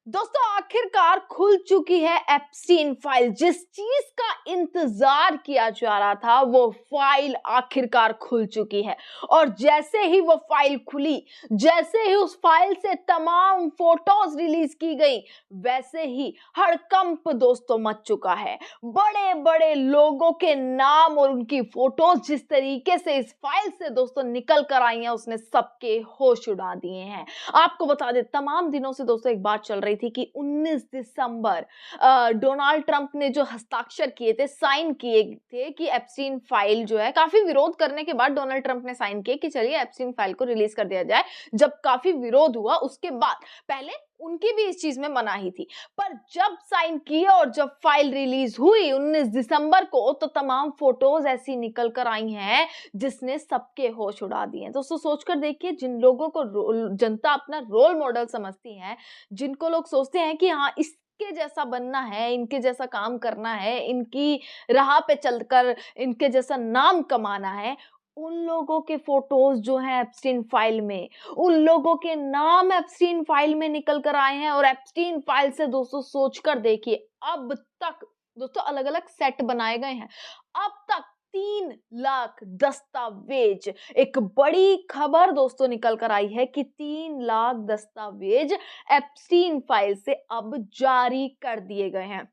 दोस्तों आखिरकार खुल चुकी है एप्स्टीन फाइल। जिस चीज का इंतजार किया जा रहा था वो फाइल आखिरकार खुल चुकी है। और जैसे ही वो फाइल खुली, जैसे ही उस फाइल से तमाम फोटोज रिलीज की गई, वैसे ही हड़कंप दोस्तों मच चुका है। बड़े बड़े लोगों के नाम और उनकी फोटोज जिस तरीके से इस फाइल से दोस्तों निकल कर आई हैं, उसने सबके होश उड़ा दिए हैं। आपको बता दें, तमाम दिनों से दोस्तों एक बात चल रही थी कि 19 दिसंबर डोनाल्ड ट्रंप ने जो हस्ताक्षर किए थे, साइन किए थे कि एप्स्टीन फाइल जो है, काफी विरोध करने के बाद डोनाल्ड ट्रंप ने साइन किए कि चलिए एप्स्टीन फाइल को रिलीज कर दिया जाए। जब काफी विरोध हुआ उसके बाद, पहले उनकी भी इस चीज में मनाही थी, पर जब साइन किए और जब फाइल रिलीज हुई 19 दिसंबर को, तो तमाम फोटोज ऐसी निकल कर आई हैं जिसने सबके होश उड़ा दिए। दोस्तों सोचकर देखिए, जिन लोगों को जनता अपना रोल मॉडल समझती है, जिनको लोग सोचते हैं कि हाँ इसके जैसा बनना है, इनके जैसा काम करना है, इनकी राह पे चलकर इनके जैसा नाम कमाना है, उन लोगों के फोटोज जो हैं एप्स्टीन फाइल में, उन लोगों के नाम एप्स्टीन फाइल में निकल कर आए हैं। और एप्स्टीन फाइल से दोस्तों सोचकर देखिए, अब तक दोस्तों अलग अलग सेट बनाए गए हैं। अब तक 3 लाख दस्तावेज, एक बड़ी खबर दोस्तों निकल कर आई है कि 3 लाख दस्तावेज एप्स्टीन फाइल से अब जारी कर दिए गए हैं।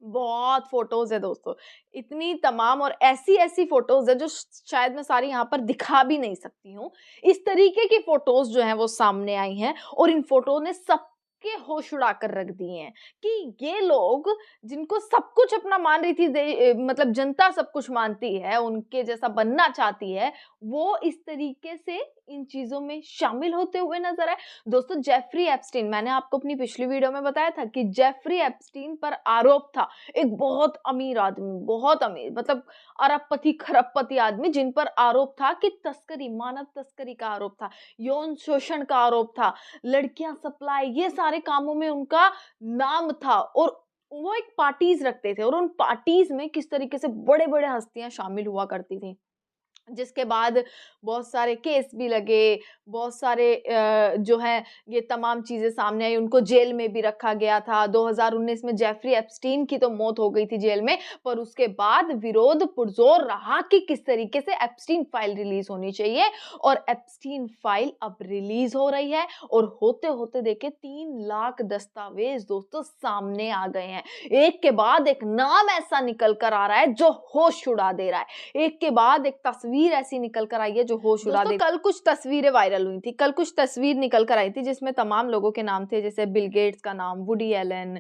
बहुत फोटोज है दोस्तों, इतनी तमाम और ऐसी ऐसी फोटोज है जो शायद मैं सारी यहाँ पर दिखा भी नहीं सकती हूँ। इस तरीके की फोटोज जो हैं वो सामने आई हैं और इन फोटो ने सबके होश उड़ा कर रख दिए हैं कि ये लोग, जिनको सब कुछ अपना मान रही थी, मतलब जनता सब कुछ मानती है, उनके जैसा बनना चाहती है, वो इस तरीके से इन चीजों में शामिल होते हुए नजर आए। दोस्तों जेफरी एप्स्टीन, मैंने आपको अपनी पिछली वीडियो में बताया था कि जेफरी एप्स्टीन पर आरोप था, एक बहुत अमीर आदमी, बहुत अमीर, मतलब अरबपति खरबपति आदमी, जिन पर आरोप था कि तस्करी, मानव तस्करी का आरोप था, यौन शोषण का आरोप था, लड़कियां सप्लाई, ये सारे कामों में उनका नाम था। और वो एक पार्टीज रखते थे और उन पार्टीज में किस तरीके से बड़े बड़े हस्तियां शामिल हुआ करती थी, जिसके बाद बहुत सारे केस भी लगे, बहुत सारे जो है ये तमाम चीज़ें सामने आई, उनको जेल में भी रखा गया था। 2019 में जेफरी एप्स्टीन की तो मौत हो गई थी जेल में, पर उसके बाद विरोध पुरजोर रहा कि किस तरीके से एप्स्टीन फाइल रिलीज़ होनी चाहिए। और एप्स्टीन फाइल अब रिलीज़ हो रही है और होते-होते देखिए 3 लाख दस्तावेज़ दोस्तों सामने आ गए हैं। एक के बाद एक नाम ऐसा निकल कर आ रहा है जो होश उड़ा दे रहा है। एक के बाद एक तस्वीर ऐसी निकल कर आई है जो होश उड़ा दे। कल कुछ तस्वीरें वायरल हुई थी, कल कुछ तस्वीर निकल कर आई थी जिसमें तमाम लोगों के नाम थे, जैसे बिल गेट्स का नाम, वुडी एलन,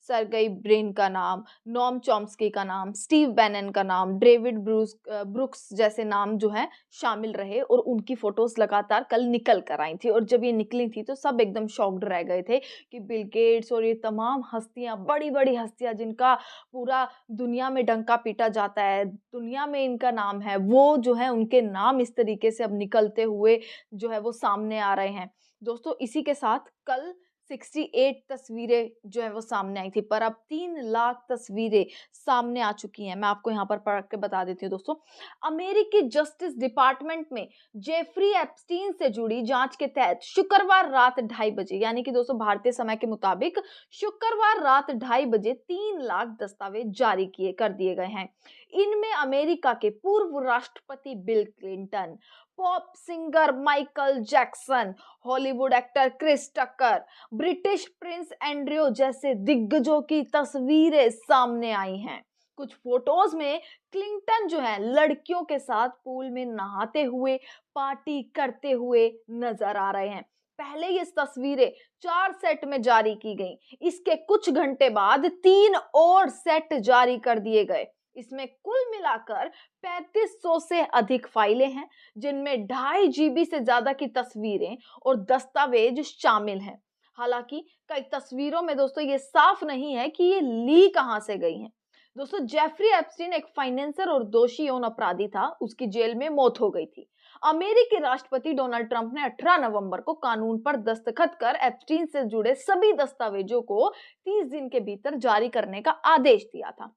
सर्गेई ब्रिन का नाम, नोम चॉम्स्की का नाम, स्टीव बैनन का नाम, डेविड ब्रुक्स जैसे नाम जो है शामिल रहे। और उनकी फोटोज लगातार कल निकल कर आई थी और जब ये निकली थी तो सब एकदम शॉक्ड रह गए थे कि बिल गेट्स और ये तमाम हस्तियां, बड़ी बड़ी हस्तियां जिनका पूरा दुनिया में डंका पीटा जाता है, दुनिया में इनका नाम है, वो जो है उनके नाम इस तरीके से अब निकलते हुए जो है वो सामने आ रहे हैं। दोस्तों इसी के साथ कल 68 तस्वीरें जो है वो सामने आई थी, पर अब 3 लाख तस्वीरें सामने आ चुकी हैं। मैं आपको यहाँ पर पढ़ के बता देती हूँ दोस्तों। अमेरिकी जस्टिस डिपार्टमेंट में जेफरी एप्स्टीन से जुड़ी जांच के तहत शुक्रवार रात 2:30 बजे, यानी कि दोस्तों भारतीय समय के मुताबिक शुक्रवार रात 2:30 बजे 3 लाख दस्तावेज जारी किए कर दिए गए हैं। इनमें अमेरिका के पूर्व राष्ट्रपति Bill Clinton, pop singer Michael Jackson, Hollywood actor Chris Tucker, British Prince Andrew जैसे दिग्गजों की तस्वीरें सामने आई हैं। कुछ फोटोज में क्लिंटन जो है लड़कियों के साथ पूल में नहाते हुए, पार्टी करते हुए नजर आ रहे हैं। पहले ये तस्वीरें 4 सेट में जारी की गई, इसके कुछ घंटे बाद 3 और सेट जारी कर दिए गए। इसमें कुल मिलाकर 3500 से अधिक फाइलें हैं, जिनमें 2.5 जीबी से ज्यादा की तस्वीरें और दस्तावेज शामिल हैं। हालांकि कई तस्वीरों में दोस्तों ये साफ नहीं है कि ये ली कहां से गई हैं। दोस्तों जेफरी एप्स्टीन एक फाइनेंसर और दोषी यौन अपराधी था, उसकी जेल में मौत हो गई थी। अमेरिकी राष्ट्रपति डोनाल्ड ट्रंप ने 18 नवंबर को कानून पर दस्तखत कर एप्स्टीन से जुड़े सभी दस्तावेजों को 30 दिन के भीतर जारी करने का आदेश दिया था।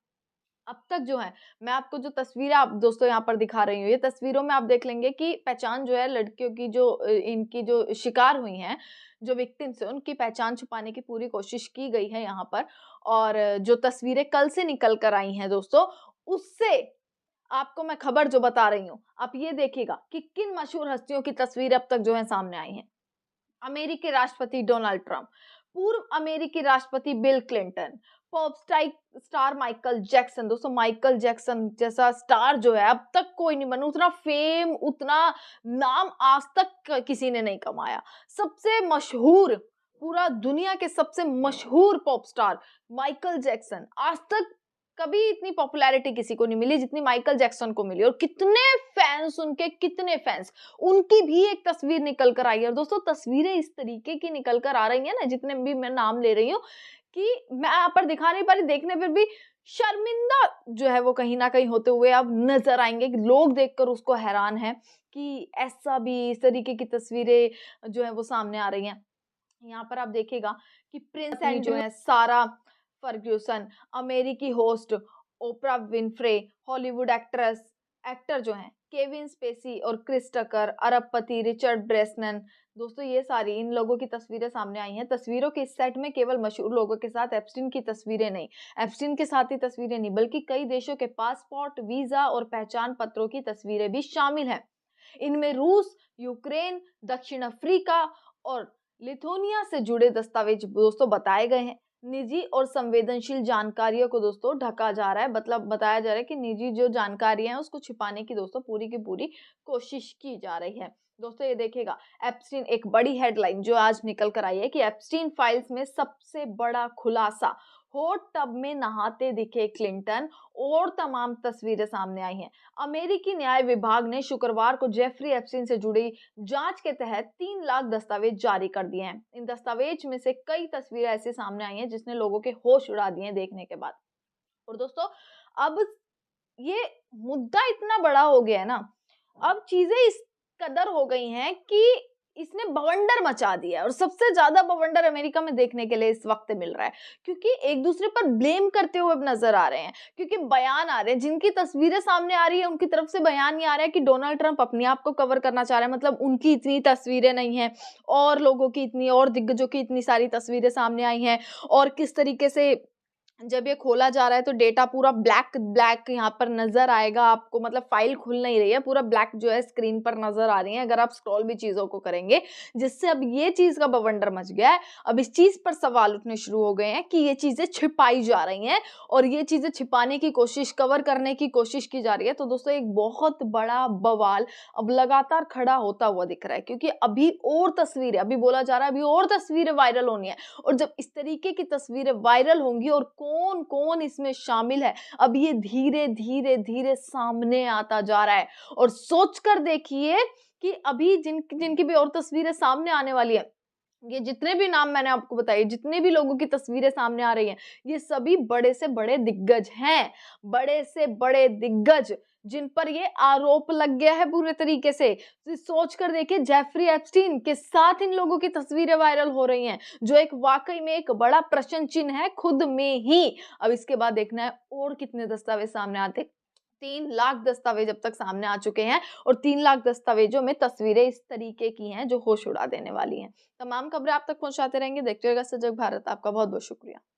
अब तक जो है, मैं आपको जो तस्वीरें आप दोस्तों यहाँ पर दिखा रही हूँ, ये तस्वीरों में आप देख लेंगे कि पहचान जो है लड़कियों की जो इनकी जो शिकार हुई हैं, जो विक्टिम्स हैं, उनकी पहचान छुपाने की पूरी कोशिश की गई है यहाँ पर। और जो तस्वीरें कल से निकल कर आई हैं दोस्तों, उससे आपको मैं खबर जो बता रही हूँ, आप ये देखिएगा कि किन मशहूर हस्तियों की तस्वीरें अब तक जो है सामने आई हैं। अमेरिकी राष्ट्रपति डोनाल्ड ट्रंप, पूर्व अमेरिकी राष्ट्रपति Bill Clinton, pop star Michael Jackson. दोस्तों माइकल जैक्सन जैसा स्टार जो है अब तक कोई नहीं बना, उतना फेम, उतना नाम आज तक किसी ने नहीं कमाया। सबसे मशहूर, पूरा दुनिया के सबसे मशहूर पॉप स्टार माइकल जैक्सन, आज तक कभी इतनी पॉपुलैरिटी किसी को नहीं मिली जितनी माइकल जैक्सन को मिली। और कितने फैंस उनके, कितने फैंस, उनकी भी एक तस्वीर निकल कर आई है। और दोस्तों तस्वीरें इस तरीके की निकल कर आ रही है ना, जितने भी मैं नाम ले रही हूँ, कि मैं यहाँ पर दिखा नहीं पा रही, देखने पर भी शर्मिंदा जो है वो कहीं ना कहीं होते हुए अब नजर आएंगे कि लोग देखकर उसको हैरान है कि ऐसा भी, इस तरीके की तस्वीरें जो है वो सामने आ रही हैं। यहाँ पर आप देखिएगा कि प्रिंस एंड जो है सारा फर्ग्यूसन, अमेरिकी host Oprah Winfrey, Hollywood actor जो हैं केविन स्पेसी और क्रिस टकर, अरबपति रिचर्ड ब्रेसनन। दोस्तों ये सारी इन लोगों की तस्वीरें सामने आई हैं। तस्वीरों के इस सेट में केवल मशहूर लोगों के साथ एप्स्टीन की तस्वीरें नहीं, एप्स्टीन के साथ ही तस्वीरें नहीं, बल्कि कई देशों के पासपोर्ट, वीजा और पहचान पत्रों की तस्वीरें भी शामिल हैं। इनमें रूस, यूक्रेन, दक्षिण अफ्रीका और लिथुआनिया से जुड़े दस्तावेज दोस्तों बताए गए हैं। निजी और संवेदनशील जानकारियों को दोस्तों ढका जा रहा है, मतलब बताया जा रहा है कि निजी जो जानकारियां हैं उसको छिपाने की दोस्तों पूरी की पूरी कोशिश की जा रही है। दोस्तों ये देखिएगा, एप्स्टीन, एक बड़ी हेडलाइन जो आज निकल कर आई है कि एप्स्टीन फाइल्स में सबसे बड़ा खुलासा, हॉट टब में नहाते दिखे क्लिंटन और तमाम तस्वीरें सामने आई हैं। अमेरिकी न्याय विभाग ने शुक्रवार को जेफरी एप्स्टीन से जुड़ी जांच के तहत 3 लाख दस्तावेज जारी कर दिए हैं। इन दस्तावेज में से कई तस्वीरें ऐसी सामने आई हैं जिसने लोगों के होश उड़ा दिए हैं देखने के बाद। और दोस्तों अब ये मुद्दा इतना बड़ा हो गया है ना, अब चीजें इस कदर हो गई हैं कि इसने बवंडर मचा दिया है। और सबसे ज्यादा बवंडर अमेरिका में देखने के लिए इस वक्त मिल रहा है, क्योंकि एक दूसरे पर ब्लेम करते हुए नजर आ रहे हैं, क्योंकि बयान आ रहे हैं, जिनकी तस्वीरें सामने आ रही है उनकी तरफ से बयान ये आ रहा है कि डोनाल्ड ट्रंप अपने आप को कवर करना चाह रहे हैं, मतलब उनकी इतनी तस्वीरें नहीं है, और लोगों की इतनी, और दिग्गजों की इतनी सारी तस्वीरें सामने आई हैं। और किस तरीके से जब ये खोला जा रहा है तो डेटा पूरा ब्लैक ब्लैक यहाँ पर नजर आएगा आपको, मतलब फाइल खुल नहीं रही है, पूरा ब्लैक जो है स्क्रीन पर नजर आ रही है अगर आप स्क्रॉल भी चीजों को करेंगे, जिससे अब ये चीज का बवंडर मच गया है। अब इस चीज पर सवाल उठने शुरू हो गए हैं कि ये चीजें छिपाई जा रही हैं और ये चीजें छिपाने की कोशिश, कवर करने की कोशिश की जा रही है। तो दोस्तों एक बहुत बड़ा बवाल अब लगातार खड़ा होता हुआ दिख रहा है, क्योंकि अभी और तस्वीरें, अभी बोला जा रहा है अभी और तस्वीरें वायरल होनी है, और जब इस तरीके की तस्वीरें वायरल होंगी और कौन कौन इसमें शामिल है, अब ये धीरे धीरे धीरे सामने आता जा रहा है। और सोच कर देखिए कि अभी जिनकी भी और तस्वीरें सामने आने वाली है, ये जितने भी नाम मैंने आपको बताए, जितने भी लोगों की तस्वीरें सामने आ रही हैं, ये सभी बड़े से बड़े दिग्गज हैं, बड़े से बड़े दिग्गज जिन पर ये आरोप लग गया है पूरे तरीके से। तो सोच कर देखिए, जेफरी एप्स्टीन के साथ इन लोगों की तस्वीरें वायरल हो रही हैं, जो एक वाकई में एक बड़ा प्रश्न चिन्ह है खुद में ही। अब इसके बाद देखना है और कितने दस्तावेज सामने आते। 3 लाख दस्तावेज अब तक सामने आ चुके हैं, और 3 लाख दस्तावेजों में तस्वीरें इस तरीके की हैं जो होश उड़ा देने वाली हैं। तमाम खबरें आप तक पहुंचाते रहेंगे, देखते रहिएगा सजग भारत। आपका बहुत बहुत शुक्रिया।